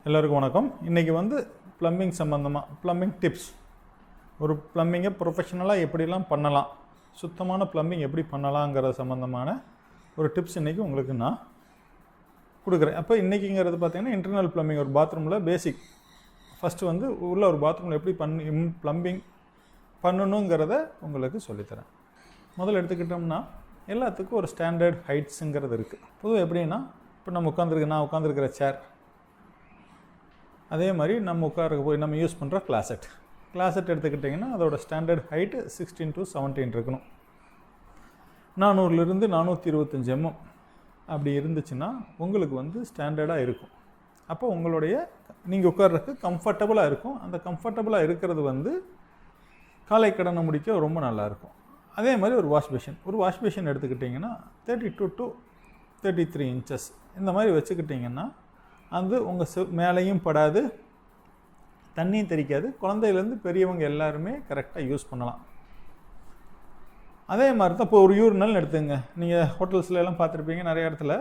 எல்லாருக்கும் வணக்கம். இன்றைக்கி ப்ளம்பிங் சம்மந்தமாக ப்ளம்பிங் டிப்ஸ், ஒரு ப்ளம்பிங்கை ப்ரொஃபஷனலாக எப்படிலாம் பண்ணலாம், சுத்தமான ப்ளம்பிங் எப்படி பண்ணலாங்கிற சம்மந்தமான ஒரு டிப்ஸ் இன்றைக்கி உங்களுக்கு நான் கொடுக்குறேன். அப்போ இன்றைக்கிங்கிறது பார்த்திங்கன்னா இன்டர்னல் ப்ளம்பிங், ஒரு பாத்ரூமில் பேசிக் ஃபஸ்ட்டு உள்ள ஒரு பாத்ரூமில் எப்படி ப்ளம்பிங் பண்ணணுங்கிறத உங்களுக்கு சொல்லித்தரேன். முதல்ல எடுத்துக்கிட்டோம்னா எல்லாத்துக்கும் ஒரு ஸ்டாண்டர்ட் ஹைட்ஸுங்கிறது இருக்குது. பொதுவாக எப்படின்னா, இப்போ நான் உட்காந்துருக்கிற சேர், அதே மாதிரி நம்ம யூஸ் பண்ணுற கிளாசெட் எடுத்துக்கிட்டிங்கன்னா அதோட ஸ்டாண்டர்ட் ஹைட்டு 16 to 17 இருக்கணும். 400லேருந்து 425 mm அப்படி இருந்துச்சுன்னா உங்களுக்கு ஸ்டாண்டர்டாக இருக்கும். அப்போ நீங்கள் உட்கார்றதுக்கு கம்ஃபர்டபுளாக இருக்கும். அந்த கம்ஃபர்டபுளாக இருக்கிறது காலை கடனை முடிக்க ரொம்ப நல்லாயிருக்கும். அதே மாதிரி ஒரு வாஷ் பேஷன் எடுத்துக்கிட்டிங்கன்னா 32 to 33 inches இந்த மாதிரி வச்சுக்கிட்டிங்கன்னா அது உங்கள் மேலேயும் படாது, தண்ணியும் தெரிக்காது. குழந்தையிலேருந்து பெரியவங்க எல்லாருமே கரெக்டாக யூஸ் பண்ணலாம். அதே மாதிரி தான் இப்போ ஒரு யூரினல் எடுத்துங்க. நீங்கள் ஹோட்டல்ஸ்ல எல்லாம் பார்த்துருப்பீங்க, நிறைய இடத்துல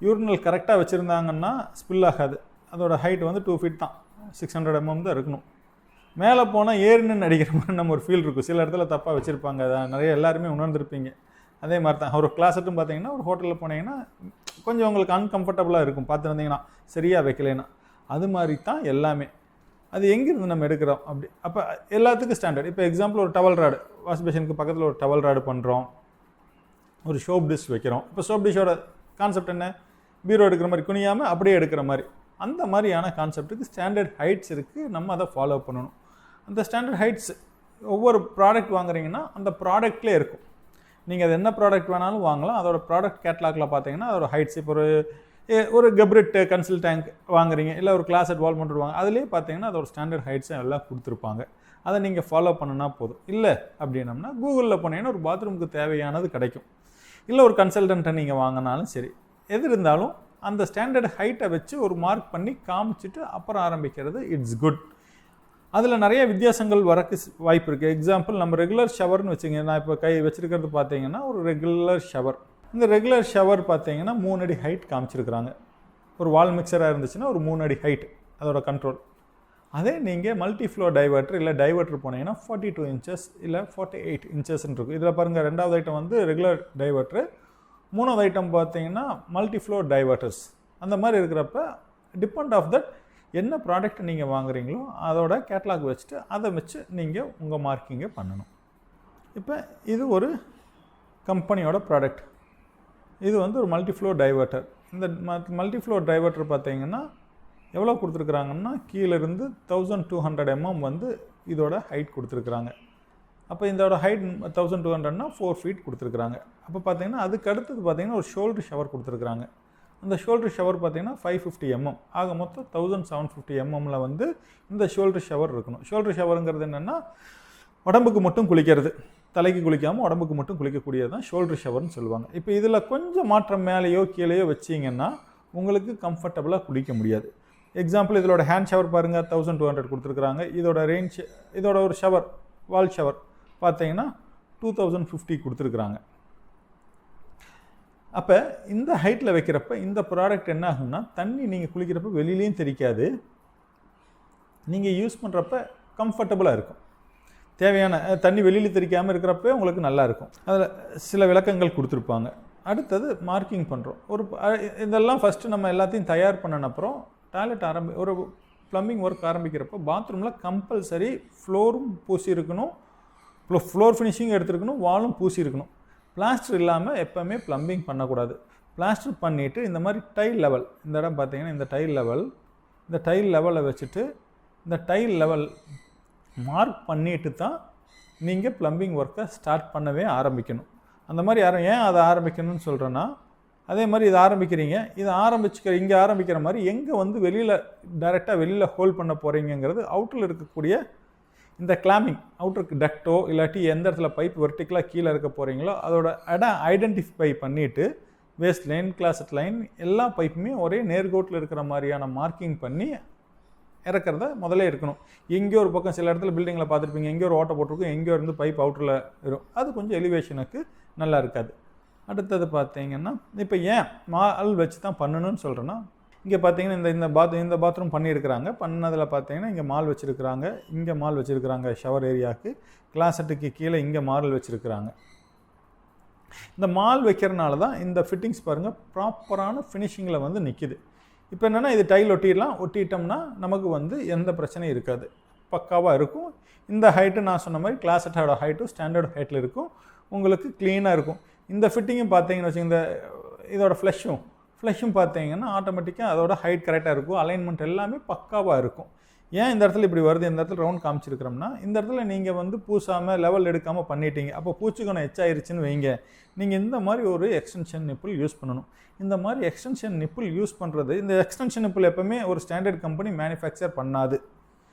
யூரினல் கரெக்டாக வச்சுருந்தாங்கன்னா ஸ்பில் ஆகாது. அதோட ஹைட் 2 feet தான், 600 mm தான் இருக்கணும். மேலே போனால் ஏறினு அடிக்கிற மாதிரி நம்ம ஒரு ஃபீல் இருக்கும். சில இடத்துல தப்பாக வச்சுருப்பாங்க, அதை நிறைய எல்லாருமே உணர்ந்துருப்பீங்க. அதே மாதிரி தான் ஒரு கிளாஸெட்டும் பார்த்தீங்கன்னா ஒரு ஹோட்டலில் போனீங்கன்னா கொஞ்சம் உங்களுக்கு அன்கம்ஃபர்டபுளாக இருக்கும், பார்த்துருந்தீங்கன்னா சரியாக வைக்கலைன்னா. அது மாதிரி தான் எல்லாமே. அது எங்கேருந்து நம்ம எடுக்கிறோம் அப்படி. அப்போ எல்லாத்துக்கும் ஸ்டாண்டர்ட். இப்போ எக்ஸாம்பிள் ஒரு டவல் ராடு, வாஷ் பேஷனுக்கு பக்கத்தில் ஒரு டவல் ராடு பண்ணுறோம், ஒரு சோப் டிஷ் வைக்கிறோம். இப்போ சோப் டிஷ்ஷோட கான்செப்ட் என்ன? பீரோ எடுக்கிற மாதிரி குனியாமல் அப்படியே எடுக்கிற மாதிரி. அந்த மாதிரியான கான்செப்ட்டுக்கு ஸ்டாண்டர்ட் ஹைட்ஸ் இருக்குது. நம்ம அதை ஃபாலோ பண்ணணும். அந்த ஸ்டாண்டர்ட் ஹைட்ஸ் ஒவ்வொரு ப்ராடக்ட் வாங்குறீங்கன்னா அந்த ப்ராடக்ட்லேயே இருக்கும். நீங்கள் அது என்ன ப்ராடக்ட் வேணாலும் வாங்கலாம். அதோட ப்ராடக்ட் கேட்லாகில் பார்த்தீங்கன்னா அதோட ஹைட்ஸ், இப்போ ஒரு கப்ரிட் கன்சில் டேங்க் வாங்குறீங்க, இல்லை ஒரு கிளாசெட் வால் மவுண்டட் வாங்க, அதுலேயே பார்த்தீங்கன்னா அதோட ஸ்டாண்டர்ட் ஹைட்ஸை எல்லாம் கொடுத்துருப்பாங்க. அதை நீங்கள் ஃபாலோ பண்ணுனா போதும். இல்லை அப்படின்னம்னா கூகுளில் போனீங்கன்னா ஒரு பாத்ரூமுக்கு தேவையானது கிடைக்கும். இல்லை ஒரு கன்சல்டண்ட்டை நீங்கள் வாங்கினாலும் சரி, எது இருந்தாலும் அந்த ஸ்டாண்டர்ட் ஹைட்டை வச்சு ஒரு மார்க் பண்ணி காமிச்சிட்டு அப்புறம் ஆரம்பிக்கிறது இட்ஸ் குட். அதில் நிறைய வித்தியாசங்கள் வரக்கு வாய்ப்பு இருக்குது. எக்ஸாம்பிள், நம்ம ரெகுலர் ஷவர்னு வச்சுங்க. நான் இப்போ வச்சுருக்கிறது பார்த்தீங்கன்னா ஒரு ரெகுலர் ஷவர். இந்த ரெகுலர் ஷவர் பார்த்தீங்கன்னா 3 அடி ஹைட் காமிச்சிருக்கிறாங்க. ஒரு வால் மிக்சராக இருந்துச்சுன்னா ஒரு 3 அடி ஹைட் அதோட கண்ட்ரோல். அதே நீங்கள் மல்டி ஃப்ளோ டைவர்ட்டர் இல்லை டைவர்ட்டர் போனீங்கன்னா 42 inches இல்லை 48 inches இருக்கும். இதில் பாருங்கள், ரெண்டாவது ஐட்டம் ரெகுலர் டைவர்ட்டரு, மூணாவது ஐட்டம் பார்த்தீங்கன்னா மல்டி ஃப்ளோ டைவர்ட்டர்ஸ். அந்த மாதிரி இருக்கிறப்ப டிபெண்ட் ஆஃப் தட் என்ன ப்ராடக்ட் நீங்கள் வாங்குறீங்களோ அதோட கேட்லாக் வச்சுட்டு அதை வச்சு நீங்கள் உங்கள் மார்க்கிங்கை பண்ணணும். இப்போ இது ஒரு கம்பெனியோட ப்ராடக்ட். இது ஒரு மல்டிஃப்ளோ டைவர்ட்டர். இந்த மல்டிஃப்ளோ டைவர்ட்டர் பார்த்தீங்கன்னா எவ்வளோ கொடுத்துருக்குறாங்கன்னா கீழேருந்து 1200 mm இதோட ஹைட் கொடுத்துருக்குறாங்க. அப்போ இதோட ஹைட் 1200னா 4 feet கொடுத்துருக்குறாங்க. அப்போ பார்த்தீங்கன்னா அதுக்கு அடுத்தது பார்த்தீங்கன்னா ஒரு ஷோல்டர் ஷவர் கொடுத்துருக்குறாங்க. அந்த ஷோல்டர் ஷவர் பார்த்தீங்கன்னா 550 mm, ஆக மொத்தம் 1750 mm இந்த ஷோல்டர் ஷவர் இருக்கணும். ஷோல்டர் ஷவருங்கிறது என்னென்னா உடம்புக்கு மட்டும் குளிக்கிறது, தலைக்கு குளிக்காமல் உடம்புக்கு மட்டும் குளிக்கக்கூடியது தான் ஷோல்டர் ஷவர்னு சொல்லுவாங்க. இப்போ இதில் கொஞ்சம் மாற்றம் மேலேயோ கீழேயோ வச்சிங்கன்னா உங்களுக்கு கம்ஃபர்டபுளாக குளிக்க முடியாது. எக்ஸாம்பிள், இதோட ஹேண்ட் ஷவர் பாருங்கள், 1200 கொடுத்துருக்குறாங்க. இதோட ரேஞ்ச், இதோட ஒரு ஷவர், வால் ஷவர் பார்த்தீங்கன்னா 2050 கொடுத்துருக்குறாங்க. அப்போ இந்த ஹைட்டில் வைக்கிறப்ப இந்த ப்ராடக்ட் என்ன ஆகும்னா, தண்ணி நீங்கள் குளிக்கிறப்ப வெளியிலையும் தெரிக்காது, நீங்கள் யூஸ் பண்ணுறப்ப கம்ஃபர்டபுளாக இருக்கும். தேவையான தண்ணி வெளியில் தெரிக்காமல் இருக்கிறப்ப உங்களுக்கு நல்லாயிருக்கும். அதில் சில விளக்கங்கள் கொடுத்துருப்பாங்க. அடுத்தது மார்க்கிங் பண்ணுறோம். இதெல்லாம் ஃபஸ்ட்டு நம்ம எல்லாத்தையும் தயார் பண்ணினப்புறம் டாய்லெட் ஒரு ப்ளம்பிங் ஒர்க் ஆரம்பிக்கிறப்போ பாத்ரூமில் கம்பல்சரி ஃப்ளோரும் பூசி இருக்கணும், ஃப்ளோர் ஃபினிஷிங் எடுத்துருக்கணும், வாலும் பூசி இருக்கணும். பிளாஸ்டர் இல்லாமல் எப்போவுமே ப்ளம்பிங் பண்ணக்கூடாது. பிளாஸ்டர் பண்ணிவிட்டு இந்த மாதிரி டைல் லெவல், இந்த இடம் பார்த்தீங்கன்னா இந்த டைல் லெவலை வச்சுட்டு இந்த டைல் லெவல் மார்க் பண்ணிட்டு தான் நீங்கள் ப்ளம்பிங் ஒர்க்கை ஸ்டார்ட் பண்ணவே ஆரம்பிக்கணும். அந்த மாதிரி ஏன் அதை ஆரம்பிக்கணும்னு சொல்கிறேன்னா, அதே மாதிரி இதை ஆரம்பிக்கிறீங்க, இங்கே ஆரம்பிக்கிற மாதிரி எங்கே வெளியில் டைரெக்டாக வெளியில் ஹோல்ட் பண்ண போகிறீங்கிறது அவுட்டரில் இருக்கக்கூடிய இந்த கிளாம்பிங், அவுட்டருக்கு டக்டோ இல்லாட்டி எந்த இடத்துல பைப் வெர்டிக்கலாக கீழே இருக்க போகிறீங்களோ அதோட இடம் ஐடென்டிஃபை பண்ணிவிட்டு வேஸ்ட் லைன், கிளாசெட் லைன் எல்லா பைப்புமே ஒரே நேர்கோட்டில் இருக்கிற மாதிரியான மார்க்கிங் பண்ணி இறக்கிறத முதலே இருக்கணும். எங்கேயோ ஒரு பக்கம் சில இடத்துல பில்டிங்கில் பார்த்துருப்பீங்க, எங்கேயோ ஒரு ஓட்டை போட்டிருக்கும், எங்கேயோ இருந்து பைப் அவுட்டரில் வரும். அது கொஞ்சம் எலிவேஷனுக்கு நல்லா இருக்காது. அடுத்தது பார்த்தீங்கன்னா, இப்போ ஏன் மால் வச்சு தான் பண்ணணும்னு சொல்கிறேன்னா, இங்கே பார்த்தீங்கன்னா இந்த பாத்ரூம் பண்ணியிருக்கிறாங்க. பண்ணதில் பார்த்தீங்கன்னா இங்கே மால் வச்சுருக்கிறாங்க, இங்கே மால் வச்சுருக்கிறாங்க ஷவர் ஏரியாவுக்கு, கிளாசெட்டுக்கு கீழே இங்கே மாரல் வச்சுருக்கிறாங்க. இந்த மால் வைக்கிறனால தான் இந்த ஃபிட்டிங்ஸ் பாருங்கள் ப்ராப்பரான ஃபினிஷிங்கில் வந்து நிற்கிது. இப்போ என்னென்னா இது டைல் ஒட்டிட்டோம்னா நமக்கு வந்து எந்த பிரச்சனையும் இருக்காது, பக்காவாக இருக்கும். இந்த ஹைட்டு நான் சொன்ன மாதிரி கிளாசெட்டோட ஹைட்டும் ஸ்டாண்டர்ட் ஹைட்டில் இருக்கும், உங்களுக்கு க்ளீனாக இருக்கும். இந்த ஃபிட்டிங்கும் பார்த்தீங்கன்னு வச்சுங்க, இந்த இதோட ஃப்ளஷும் பார்த்தீங்கன்னா ஆட்டோமேட்டிக்காக அதோட ஹைட் கரெக்டாக இருக்கும், அலைன்மெண்ட் எல்லாமே பக்காவாக இருக்கும். ஏன் இந்த இடத்துல இப்படி வருது, இந்த இடத்துல ரவுண்ட் காமிச்சிருக்கிறோம்னா, இந்த இடத்துல நீங்கள் வந்து பூசாமல் லெவல் எடுக்காமல் பண்ணிட்டீங்க, அப்போ பூச்சிக்கணம் எச்சாயிருச்சுன்னு வைங்க, நீங்கள் இந்த மாதிரி ஒரு எக்ஸ்டென்ஷன் நிப்பிள் யூஸ் பண்ணணும். இந்த மாதிரி எக்ஸ்டென்ஷன் நிப்பிள் யூஸ் பண்ணுறது, இந்த எக்ஸ்டென்ஷன் நிப்பிள் எப்போவுமே ஒரு ஸ்டாண்டர்ட் கம்பெனி மேனுஃபேக்சர் பண்ணாது.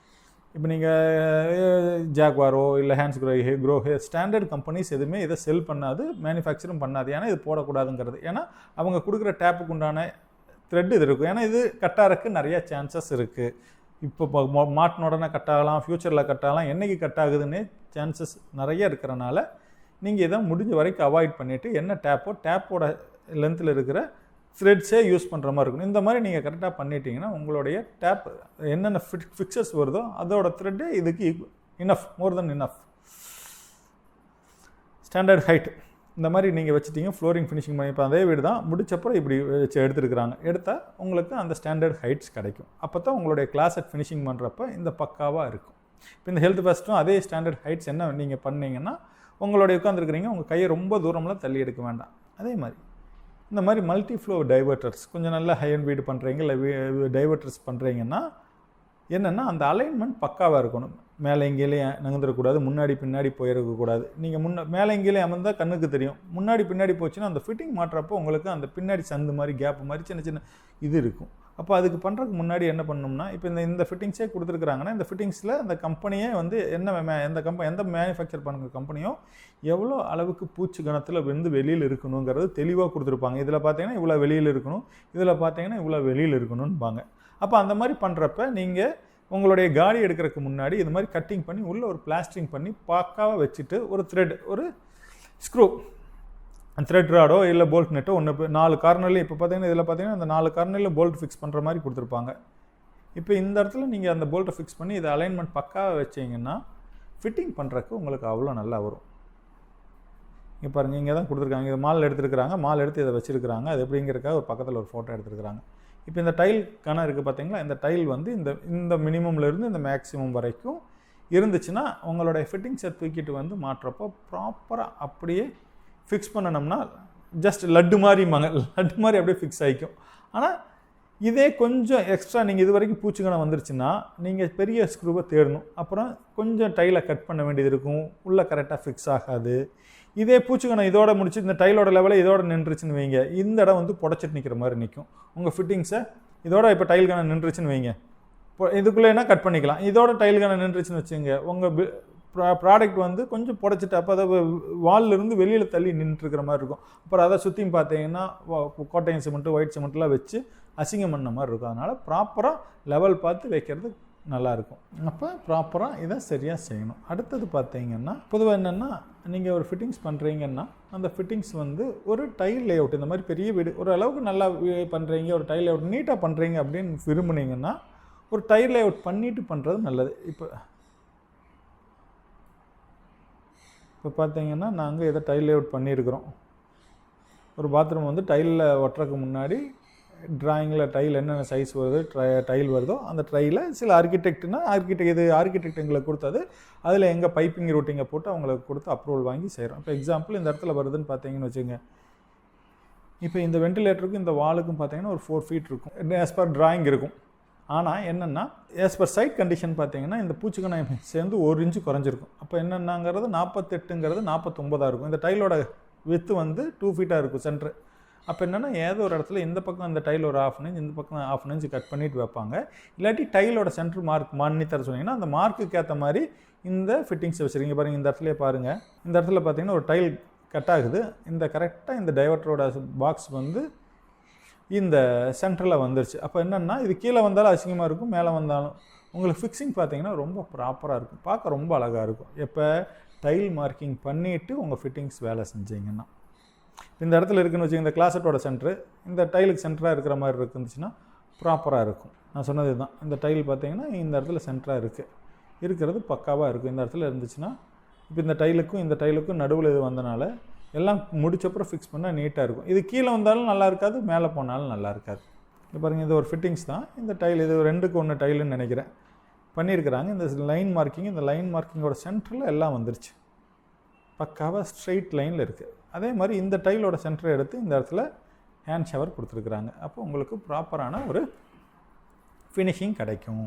இப்போ நீங்கள் ஜாக்வாரோ இல்லை ஹேண்ட்ஸ் க்ரோ ஸ்டாண்டர்ட் கம்பெனிஸ் எதுவுமே இதை செல் பண்ணாது, மேனுஃபேக்சரும் பண்ணாது. ஏன்னா இது போடக்கூடாதுங்கிறது. ஏன்னா அவங்க கொடுக்குற டேப்புக்கு உண்டான த்ரெட் இது இருக்கும். ஏன்னா இது கட்டாருக்கு நிறையா சான்சஸ் இருக்குது. இப்போ மாட்டின உடனே கட்டாகலாம், ஃப்யூச்சரில் கட்டாகலாம், என்றைக்கு கட்டாகுதுன்னு சான்சஸ் நிறைய இருக்கிறனால நீங்கள் இதை முடிஞ்ச வரைக்கும் அவாய்ட் பண்ணிவிட்டு என்ன டேப்போட லென்த்தில் இருக்கிற த்ரெட்ஸே யூஸ் பண்ணுற மாதிரி இருக்கணும். இந்த மாதிரி நீங்கள் கரெக்டாக பண்ணிட்டீங்கன்னா உங்களுடைய டேப் என்னென்ன ஃபிக்சர்ஸ் வருதோ அதோட த்ரெட்டு இதுக்கு இனஃப், மோர் தென் இனஃப். ஸ்டாண்டர்ட் ஹைட் இந்த மாதிரி நீங்கள் வச்சுட்டீங்க, ஃப்ளோரிங் ஃபினிஷிங் பண்ணி இப்போ அதே வீடு தான் முடிச்சப்பறம் இப்படி வச்சு எடுத்துருக்குறாங்க. எடுத்தால் உங்களுக்கு அந்த ஸ்டாண்டர்ட் ஹைட்ஸ் கிடைக்கும். அப்போ தான் உங்களுடைய கிளாஸட் ஃபினிஷிங் பண்ணுறப்ப இந்த பக்காவாக இருக்கும். இப்போ இந்த ஹெல்த் ஃபஸ்ட்டும் அதே ஸ்டாண்டர்ட் ஹைட்ஸ் என்ன நீங்கள் பண்ணிங்கன்னா உங்களுடைய உட்காந்துருக்குறீங்க, உங்கள் கையை ரொம்ப தூரம்லாம் தள்ளி எடுக்க வேண்டாம். அதே மாதிரி இந்த மாதிரி மல்டி ஃப்ளோ டைவர்ட்டர்ஸ் கொஞ்சம் நல்லா ஹை அண்ட் வீடு பண்ணுறீங்க, இல்லை டைவர்ட்டர்ஸ் பண்ணுறீங்கன்னா என்னென்னா அந்த அலைன்மெண்ட் பக்காவாக இருக்கணும். மேலே எங்கேயும் நகர்ந்துடக்கூடாது, முன்னாடி பின்னாடி போயிருக்கக்கூடாது. நீங்கள் மேலே எங்கேயும் அமர்ந்தால் கண்ணுக்கு தெரியும், முன்னாடி பின்னாடி போச்சுன்னா அந்த ஃபிட்டிங் மாட்டுறப்போ உங்களுக்கு அந்த பின்னாடி சந்து மாதிரி கேப்பு மாதிரி சின்ன சின்ன இது இருக்கும். அப்போ அதுக்கு பண்ணுறதுக்கு முன்னாடி என்ன பண்ணணும்னா, இப்போ இந்த ஃபிட்டிங்ஸே கொடுத்துருக்குறாங்கன்னா இந்த ஃபிட்டிங்ஸில் அந்த கம்பெனியே வந்து எந்த மேனுஃபேக்சர் பண்ணுற கம்பெனியோ எவ்வளோ அளவுக்கு பூச்சி கணத்தில் வந்து வெளியில் இருக்கணுங்கிறது தெளிவாக கொடுத்துருப்பாங்க. இதில் பார்த்தீங்கன்னா இவ்வளோ வெளியில் இருக்கணும், இதில் பார்த்தீங்கன்னா இவ்வளோ வெளியில் இருக்கணும்பாங்க. அப்போ அந்த மாதிரி பண்ணுறப்ப நீங்கள் உங்களுடைய காடி எடுக்கிறதுக்கு முன்னாடி இது மாதிரி கட்டிங் பண்ணி உள்ளே ஒரு பிளாஸ்டரிங் பண்ணி பக்காவாக வச்சுட்டு ஒரு த்ரெட், ஒரு ஸ்க்ரூ, த்ரெட் ராடோ இல்லை போல்ட் நெட்டோ ஒன்று 4 கார்னர்லையும் இப்போ பார்த்தீங்கன்னா இதில் பார்த்தீங்கன்னா அந்த 4 கார்னர்லையும் போல்ட் ஃபிக்ஸ் பண்ணுற மாதிரி கொடுத்துருப்பாங்க. இப்போ இந்த இடத்துல நீங்கள் அந்த போல்ட்டை ஃபிக்ஸ் பண்ணி இதை அலைன்மெண்ட் பக்காவாக வச்சிங்கன்னா ஃபிட்டிங் பண்ணுறதுக்கு உங்களுக்கு அவ்வளோ நல்லா வரும். இங்கே பாருங்கள், இங்கே தான் கொடுத்துருக்காங்க, இது மால் எடுத்துருக்குறாங்க, மால் எடுத்து இதை வச்சுருக்குறாங்க. அது எப்படிங்கிறக்காக ஒரு பக்கத்தில் ஒரு ஃபோட்டோ எடுத்துருக்குறாங்க. இப்போ இந்த டைல் கணம் இருக்குது பார்த்தீங்களா, இந்த டைல் வந்து இந்த மினிமம்லேருந்து இந்த மேக்ஸிமம் வரைக்கும் இருந்துச்சுன்னா உங்களுடைய ஃபிட்டிங்ஸை தூக்கிட்டு வந்து மாட்டுறப்போ ப்ராப்பராக அப்படியே ஃபிக்ஸ் பண்ணணும்னா ஜஸ்ட் லட்டு மாதிரி அப்படியே ஃபிக்ஸ் ஆகிக்கும். ஆனால் இதே கொஞ்சம் எக்ஸ்ட்ரா நீங்கள் இது வரைக்கும் பூச்சிக்கணம் வந்துருச்சுன்னா நீங்கள் பெரிய ஸ்க்ரூவை தேடணும், அப்புறம் கொஞ்சம் டைலை கட் பண்ண வேண்டியது இருக்கும், உள்ளே கரெக்டாக ஃபிக்ஸ் ஆகாது. இதே பூச்சிக்கணம் இதோட முடிச்சு இந்த டைலோட லெவலில் இதோட நின்றுச்சுன்னு வைங்க, இந்த இடம் வந்து புடச்சிட்டு நிற்கிற மாதிரி நிற்கும். உங்கள் ஃபிட்டிங்ஸை இதோட இப்போ டைல் கணம் நின்றுச்சுன்னு வைங்க, இப்போ இதுக்குள்ளேனா கட் பண்ணிக்கலாம். இதோட டைல் கணம் நின்றுச்சுன்னு வச்சுங்க, உங்கள் ப்ராடக்ட் வந்து கொஞ்சம் புடச்சிட்டு அப்போ அதை வால்லிருந்து வெளியில் தள்ளி நின்றுருக்கிற மாதிரி இருக்கும். அப்புறம் அதை சுற்றியும் பார்த்தீங்கன்னா கோட்டையன் சிமெண்ட்டு, ஒயிட் சிமெண்ட்லாம் வச்சு அசிங்கம் பண்ண மாதிரி இருக்கும். அதனால் ப்ராப்பராக லெவல் பார்த்து வைக்கிறது நல்லாயிருக்கும். அப்போ ப்ராப்பராக இதை சரியாக செய்யணும். அடுத்தது பார்த்தீங்கன்னா பொதுவாக என்னென்னா, நீங்கள் ஒரு ஃபிட்டிங்ஸ் பண்ணுறீங்கன்னா அந்த ஃபிட்டிங்ஸ் வந்து ஒரு டைல் லேஅவுட், இந்த மாதிரி பெரிய வீடு ஒரு அளவுக்கு நல்லா பண்ணுறீங்க, ஒரு டைல் லேஅவுட் நீட்டாக பண்ணுறீங்க அப்படின்னு விரும்புனீங்கன்னா ஒரு டைல் லேஅவுட் பண்ணிவிட்டு பண்ணுறது நல்லது. இப்போ பார்த்தீங்கன்னா நாங்கள் இதை டைல் லேஅவுட் பண்ணியிருக்கிறோம். ஒரு பாத்ரூம் வந்து டைலில் ஒட்டுறதுக்கு முன்னாடி ட்ராயிங்கில் டைல் என்னென்ன சைஸ் வருது, டைல் வருதோ அந்த ட்ரையில் சில ஆர்கிடெக்ட் எங்களுக்கு கொடுத்தது, அதில் எங்கள் பைப்பிங் ரூட்டிங்கை போட்டு அவங்களுக்கு கொடுத்து அப்ரூவல் வாங்கி செய்கிறோம். இப்போ எக்ஸாம்பிள் இந்த இடத்துல வருதுன்னு பார்த்தீங்கன்னு வச்சுங்க, இப்போ இந்த வென்டிலேட்டருக்கும் இந்த வாலுக்கும் பார்த்தீங்கன்னா ஒரு 4 ஃபீட் இருக்கும், ஆஸ் பர் டிராயிங் இருக்கும். ஆனால் என்னென்னா ஆஸ் பர் சைட் கண்டிஷன் பார்த்தீங்கன்னா இந்த பூச்சிக்கணம் சேர்ந்து 1 இன்ச்சு குறைஞ்சிருக்கும். அப்போ என்னென்னாங்கிறது 48ங்கிறது 49 இருக்கும். இந்த டைலோட வித்து வந்து 2 ஃபீட்டாக இருக்கும் சென்ட்ரு. அப்போ என்னென்னா ஏதோ ஒரு இடத்துல இந்த பக்கம் இந்த டைல் ஒரு 1/2 இன்ச், இந்த பக்கம் 1/2 இன்ச் கட் பண்ணிவிட்டு வைப்பாங்க. இல்லாட்டி டைலோட சென்ட்ரு மார்க் பண்ணி தர சொன்னீங்கன்னா அந்த மார்க்குக்கு ஏற்ற மாதிரி இந்த ஃபிட்டிங்ஸ் வச்சுருக்கீங்க. பாருங்கள், இந்த இடத்துலேயே பாருங்கள், இந்த இடத்துல பார்த்தீங்கன்னா ஒரு டைல் கட் ஆகுது, இந்த கரெக்டாக இந்த டைவர்ட்டரோட பாக்ஸ் வந்து இந்த சென்டரில் வந்துருச்சு. அப்போ என்னென்னா இது கீழே வந்தாலும் அசிங்கமாக இருக்கும், மேலே வந்தாலும் உங்களுக்கு ஃபிக்ஸிங் பார்த்தீங்கன்னா ரொம்ப ப்ராப்பராக இருக்கும், பார்க்க ரொம்ப அழகாக இருக்கும். எப்போ டைல் மார்க்கிங் பண்ணிவிட்டு உங்கள் ஃபிட்டிங்ஸ் வேலை செஞ்சீங்கன்னா இந்த இடத்துல இருக்குன்னு வச்சுக்கோங்க, இந்த கிளாசட்டோட சென்ட்ரு இந்த டைலுக்கு சென்டராக இருக்கிற மாதிரி இருந்துச்சுன்னா ப்ராப்பராக இருக்கும். நான் சொன்னது தான், இந்த டைல் பார்த்தீங்கன்னா இந்த இடத்துல சென்டராக இருக்கிறது பக்காவாக இருக்கும். இந்த இடத்துல இருந்துச்சுன்னா இப்போ இந்த டைலுக்கும் நடுவில் இது வந்தனால எல்லாம் முடிச்சப்பறம் ஃபிக்ஸ் பண்ணால் நீட்டாக இருக்கும். இது கீழே வந்தாலும் நல்லா இருக்காது, மேலே போனாலும் நல்லா இருக்காது. இப்போ பாருங்கள், இது ஒரு ஃபிட்டிங்ஸ் தான். இந்த டைல் இது 2க்கு 1 டைலுன்னு நினைக்கிறேன் பண்ணியிருக்கிறாங்க. இந்த லைன் மார்க்கிங்கோட சென்டரில் எல்லாம் வந்துருச்சு, பக்காவாக ஸ்ட்ரெயிட் லைனில் இருக்குது. அதே மாதிரி இந்த டைலோட சென்டரை எடுத்து இந்த இடத்துல ஹேண்ட் ஷவர் கொடுத்துருக்குறாங்க. அப்போ உங்களுக்கு ப்ராப்பரான ஒரு ஃபினிஷிங் கிடைக்கும்.